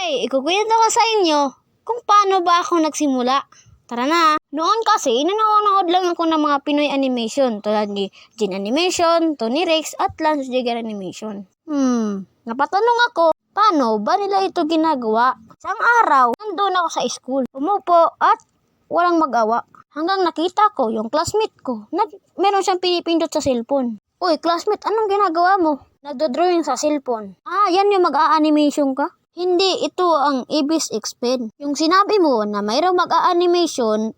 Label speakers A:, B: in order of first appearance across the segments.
A: Okay, ikukwento ko sa inyo kung paano ba ako nagsimula. Tara na. Noon kasi, nanonood lang ako ng mga Pinoy animation tulad ni Jin Animation, Tony Rex, at Lance Jagger Animation. Napatanong ako, paano ba nila ito ginagawa? Isang araw, nandun ako sa school. Umupo at walang mag-awa. Hanggang nakita ko yung classmate ko. Meron siyang pinipindot sa cellphone. Uy, classmate, anong ginagawa mo? Nagdodrawing sa cellphone. Yan yung mag-a-animation ka? Hindi, ito ang Ibis Expen. Yung sinabi mo na mayroong mag-a-animation,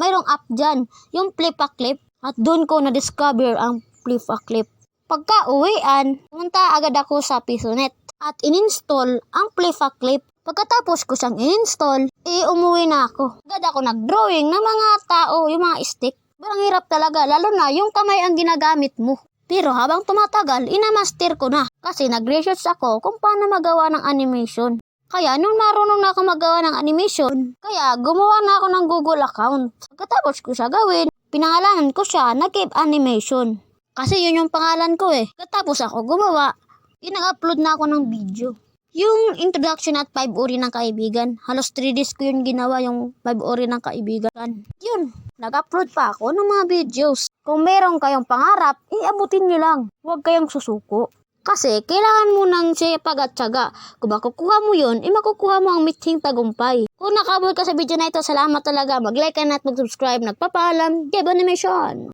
A: mayroong app dyan, yung Flip-a-Clip. At doon ko na-discover ang Flip-a-Clip. Pagka-uwian, pumunta agad ako sa Pisonet at in-install ang Flip-a-Clip. Pagkatapos ko siyang in-install, umuwi na ako. Agad ako nag-drawing ng mga tao, yung mga stick. Parang hirap talaga, lalo na yung kamay ang ginagamit mo. Pero habang tumatagal, inamaster ko na. Kasi nag-research ako kung paano magawa ng animation. Kaya nung marunong na ako magawa ng animation, kaya gumawa na ako ng Google account. Pagkatapos ko siya gawin, pinangalanan ko siya na Keep Animation. Kasi yun yung pangalan ko eh. Pagkatapos ako gumawa, inag-upload na ako ng video. Yung introduction at 5 uri ng kaibigan. Halos 3 days ko yun ginawa, yung 5 uri ng kaibigan. Yun, nag-upload pa ako ng mga videos. Kung meron kayong pangarap, abutin nyo lang. Huwag kayong susuko. Kasi kailangan mo ng sipag at tiyaga. Kung makukuha mo yun, makukuha mo ang mitsing tagumpay. Kung nakabot ka sa video na ito, salamat talaga. Mag-like ka na at mag-subscribe. Nagpapaalam, Gab Animation!